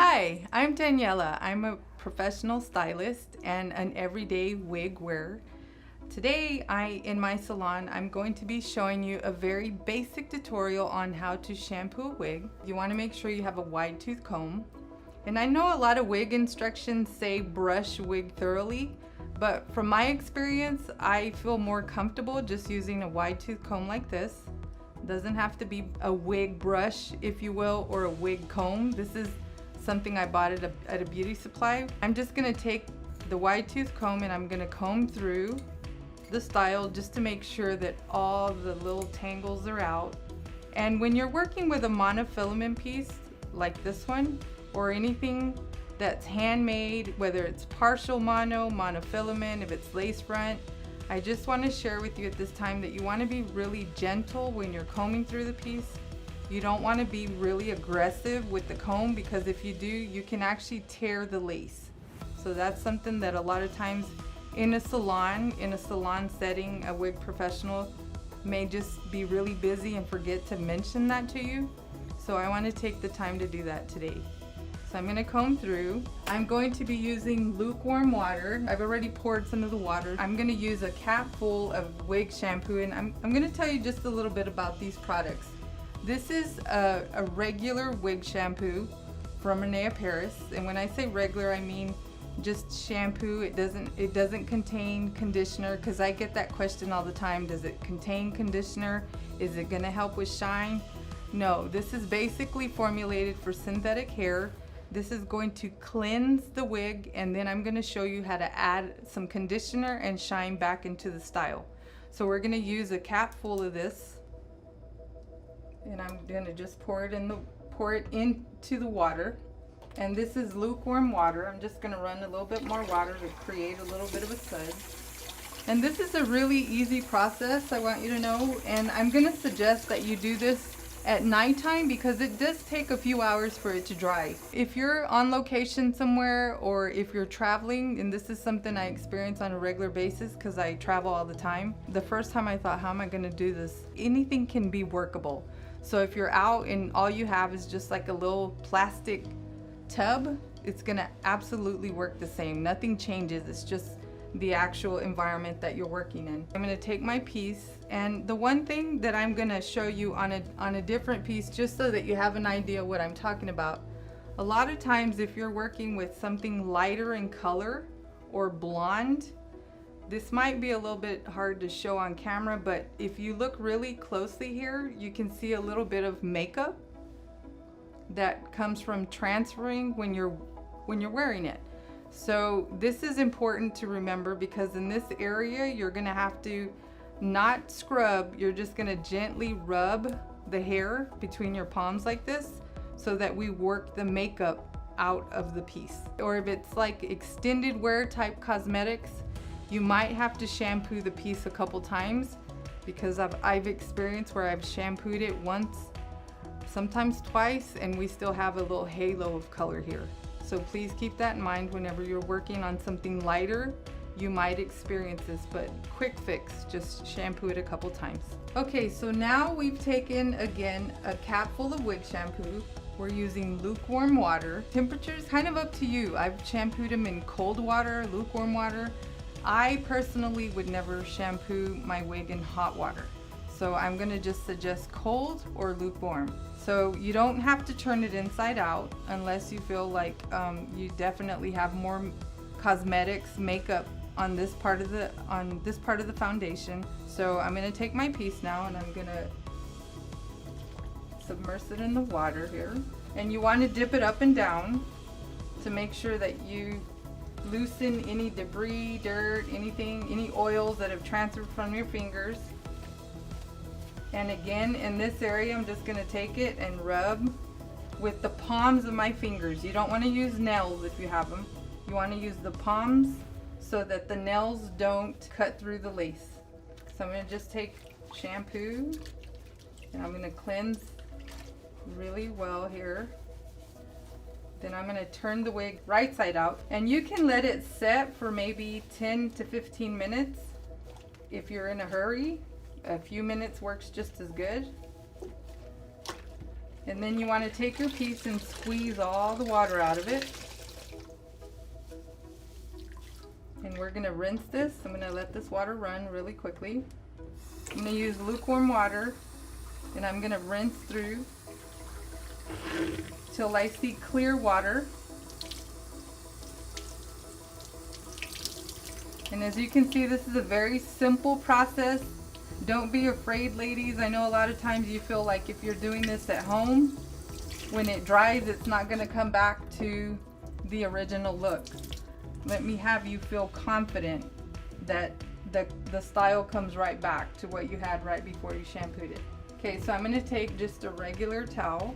Hi, I'm Daniella. I'm a professional stylist and an everyday wig wearer. Today, in my salon, I'm going to be showing you a very basic tutorial on how to shampoo a wig. You want to make sure you have a wide tooth comb. And I know a lot of wig instructions say brush wig thoroughly, but from my experience, I feel more comfortable just using a wide tooth comb like this. Doesn't have to be a wig brush, if you will, or a wig comb. This is something I bought at a beauty supply. I'm just gonna take the wide tooth comb and I'm gonna comb through the style just to make sure that all the little tangles are out. And when you're working with a monofilament piece like this one, or anything that's handmade, whether it's partial monofilament, if it's lace front, I just want to share with you at this time that you want to be really gentle when you're combing through the piece. You don't want to be really aggressive with the comb, because if you do, you can actually tear the lace. So that's something that a lot of times in a salon setting, a wig professional may just be really busy and forget to mention that to you. So I want to take the time to do that today. So I'm going to comb through. I'm going to be using lukewarm water. I've already poured some of the water. I'm going to use a cap full of wig shampoo, and I'm going to tell you just a little bit about these products. This is a regular wig shampoo from Renee Paris, and when I say regular, I mean just shampoo. It doesn't contain conditioner, because I get that question all the time. Does it contain conditioner? Is it going to help with shine? No, this is basically formulated for synthetic hair. This is going to cleanse the wig, and then I'm going to show you how to add some conditioner and shine back into the style. So we're going to use a cap full of this, and I'm going to just pour it into the water. And this is lukewarm water. I'm just going to run a little bit more water to create a little bit of a suds. And this is a really easy process, I want you to know, and I'm going to suggest that you do this at nighttime, because it does take a few hours for it to dry. If you're on location somewhere, or if you're traveling, and this is something I experience on a regular basis because I travel all the time. The first time I thought, how am I going to do this? Anything can be workable. So if you're out and all you have is just like a little plastic tub, it's going to absolutely work the same. Nothing changes. It's just the actual environment that you're working in. I'm going to take my piece, and the one thing that I'm going to show you on a different piece, just so that you have an idea what I'm talking about. A lot of times if you're working with something lighter in color or blonde, this might be a little bit hard to show on camera, but if you look really closely here, you can see a little bit of makeup that comes from transferring when you're wearing it. So this is important to remember, because in this area you're going to have to not scrub. You're just going to gently rub the hair between your palms like this, so that we work the makeup out of the piece. Or if it's like extended wear type cosmetics, you might have to shampoo the piece a couple times, because I've experienced where I've shampooed it once, sometimes twice, and we still have a little halo of color here. So please keep that in mind whenever you're working on something lighter. You might experience this, but quick fix, just shampoo it a couple times. Okay, so now we've taken, again, a cap full of wig shampoo. We're using lukewarm water. Temperature is kind of up to you. I've shampooed them in cold water, lukewarm water. I personally would never shampoo my wig in hot water. So I'm gonna just suggest cold or lukewarm. So you don't have to turn it inside out unless you feel like you definitely have more cosmetics, makeup on this part of the foundation. So I'm gonna take my piece now, and I'm gonna submerge it in the water here. And you want to dip it up and down to make sure that you loosen any debris, dirt, anything, any oils that have transferred from your fingers. And again, in this area, I'm just going to take it and rub with the palms of my fingers. You don't want to use nails if you have them. You want to use the palms so that the nails don't cut through the lace. So I'm going to just take shampoo, and I'm going to cleanse really well here. Then I'm going to turn the wig right side out, and you can let it set for maybe 10 to 15 minutes if you're in a hurry. A few minutes works just as good. And then you want to take your piece and squeeze all the water out of it. And we're going to rinse this. I'm going to let this water run really quickly. I'm going to use lukewarm water, and I'm going to rinse through till I see clear water. And as you can see, this is a very simple process. Don't be afraid, ladies. I know a lot of times you feel like if you're doing this at home, when it dries, it's not going to come back to the original look. Let me have you feel confident that the style comes right back to what you had right before you shampooed it. Okay, so I'm going to take just a regular towel.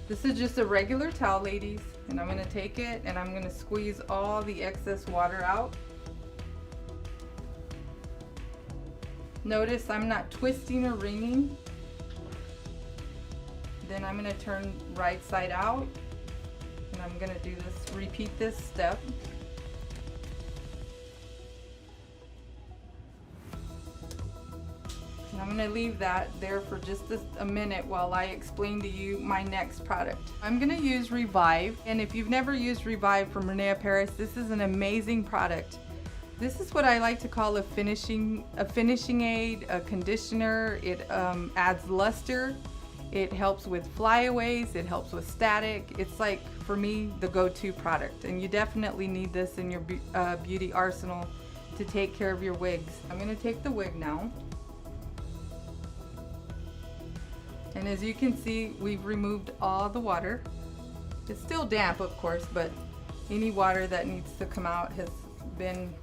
This is just a regular towel, ladies, and I'm going to take it and I'm going to squeeze all the excess water out. Notice I'm not twisting or wringing. Then I'm going to turn right side out, and I'm going to do this, repeat this step. And I'm going to leave that there for just a minute while I explain to you my next product. I'm going to use Revive, and if you've never used Revive from Renea Paris, this is an amazing product. This is what I like to call a finishing aid, a conditioner. It adds luster. It helps with flyaways. It helps with static. It's like, for me, the go-to product. And you definitely need this in your beauty arsenal to take care of your wigs. I'm going to take the wig now. And as you can see, we've removed all the water. It's still damp, of course, but any water that needs to come out has been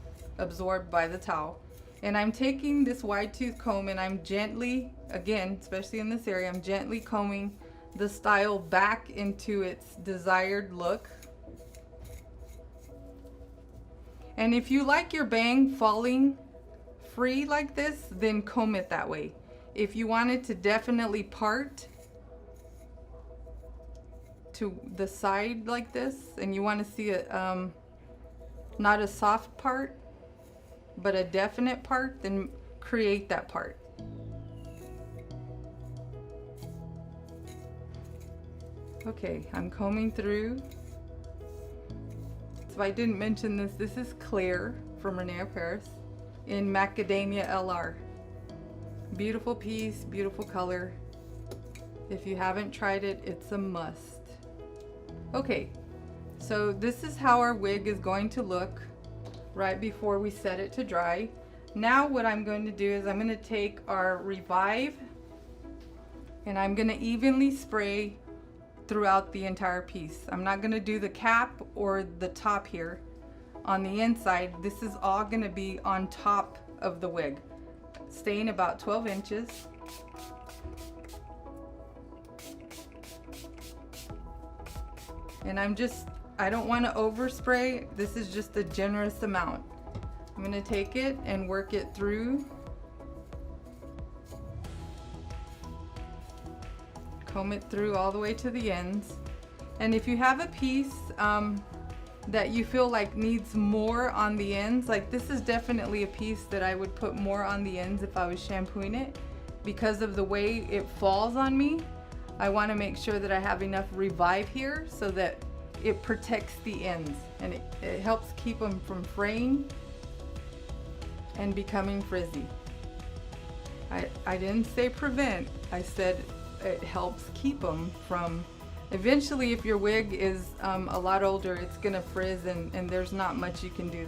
absorbed by the towel. And I'm taking this wide tooth comb and I'm gently, again, especially in this area, I'm gently combing the style back into its desired look. And if you like your bang falling free like this, then comb it that way. If you want it to definitely part to the side like this, and you want to see it not a soft part, but a definite part, then create that part. Okay, I'm combing through. So I didn't mention this. This is Claire from Renea Paris in Macadamia LR. Beautiful piece, beautiful color. If you haven't tried it, it's a must. Okay, so this is how our wig is going to look right before we set it to dry. Now what I'm going to do is I'm going to take our Revive and I'm going to evenly spray throughout the entire piece. I'm not going to do the cap or the top here on the inside. This is all going to be on top of the wig, staying about 12 inches. And I don't want to overspray. This is just a generous amount. I'm going to take it and work it through. Comb it through all the way to the ends. And if you have a piece that you feel like needs more on the ends, like this is definitely a piece that I would put more on the ends if I was shampooing it, because of the way it falls on me. I want to make sure that I have enough Revive here so that it protects the ends, and it helps keep them from fraying and becoming frizzy. I didn't say prevent, I said it helps keep them from, eventually if your wig is a lot older, it's gonna frizz, and there's not much you can do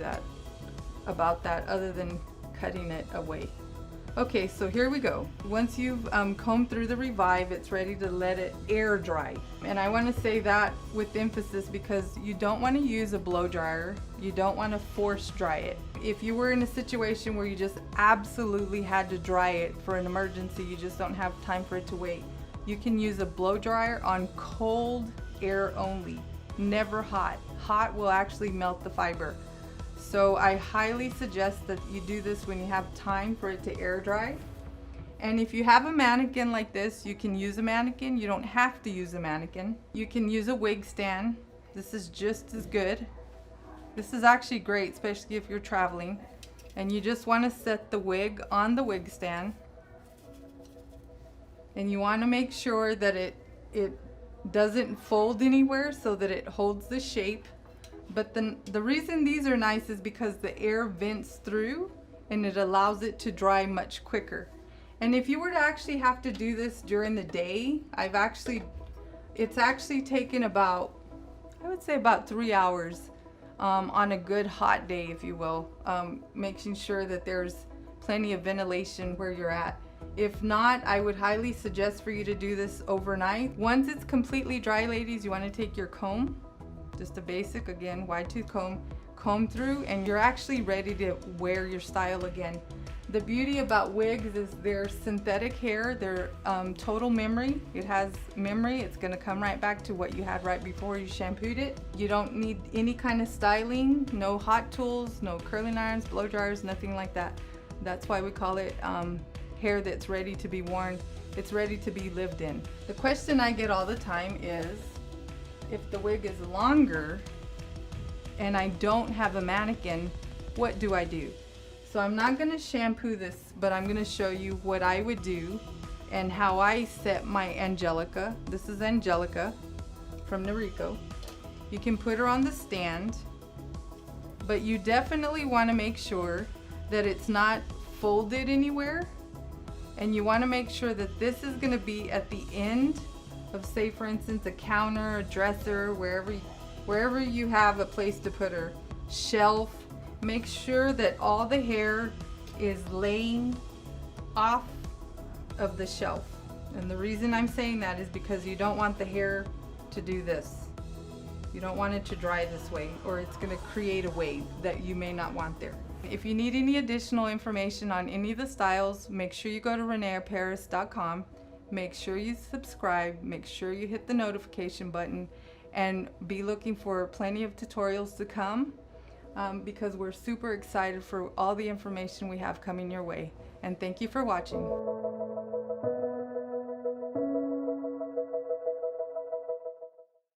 about that other than cutting it away. Okay, so here we go. Once you've combed through the Revive, it's ready to let it air dry. And I want to say that with emphasis because you don't want to use a blow dryer. You don't want to force dry it. If you were in a situation where you just absolutely had to dry it for an emergency, you just don't have time for it to wait, you can use a blow dryer on cold air only, never hot. Hot will actually melt the fiber. So I highly suggest that you do this when you have time for it to air dry. And if you have a mannequin like this, you can use a mannequin. You don't have to use a mannequin. You can use a wig stand. This is just as good. This is actually great, especially if you're traveling. And you just want to set the wig on the wig stand. And you want to make sure that it doesn't fold anywhere so that it holds the shape. But the reason these are nice is because the air vents through and it allows it to dry much quicker. And if you were to actually have to do this during the day, it's actually taken about, I would say about 3 hours on a good hot day, if you will, making sure that there's plenty of ventilation where you're at. If not, I would highly suggest for you to do this overnight. Once it's completely dry, ladies, you want to take your comb, just a basic, again, wide tooth comb through, and you're actually ready to wear your style again. The beauty about wigs is they're synthetic hair, they're total memory. It has memory, it's gonna come right back to what you had right before you shampooed it. You don't need any kind of styling, no hot tools, no curling irons, blow dryers, nothing like that. That's why we call it hair that's ready to be worn. It's ready to be lived in. The question I get all the time is, if the wig is longer and I don't have a mannequin, what do I do? So I'm not gonna shampoo this, but I'm gonna show you what I would do and how I set my Angelica. This is Angelica from Noriko. You can put her on the stand, but you definitely wanna make sure that it's not folded anywhere. And you wanna make sure that this is gonna be at the end of, say for instance, a counter, a dresser, wherever you have a place to put her, shelf. Make sure that all the hair is laying off of the shelf. And the reason I'm saying that is because you don't want the hair to do this. You don't want it to dry this way, or it's gonna create a wave that you may not want there. If you need any additional information on any of the styles, make sure you go to reneeparis.com. Make sure you subscribe, make sure you hit the notification button, and be looking for plenty of tutorials to come. Because we're super excited for all the information we have coming your way. And thank you for watching.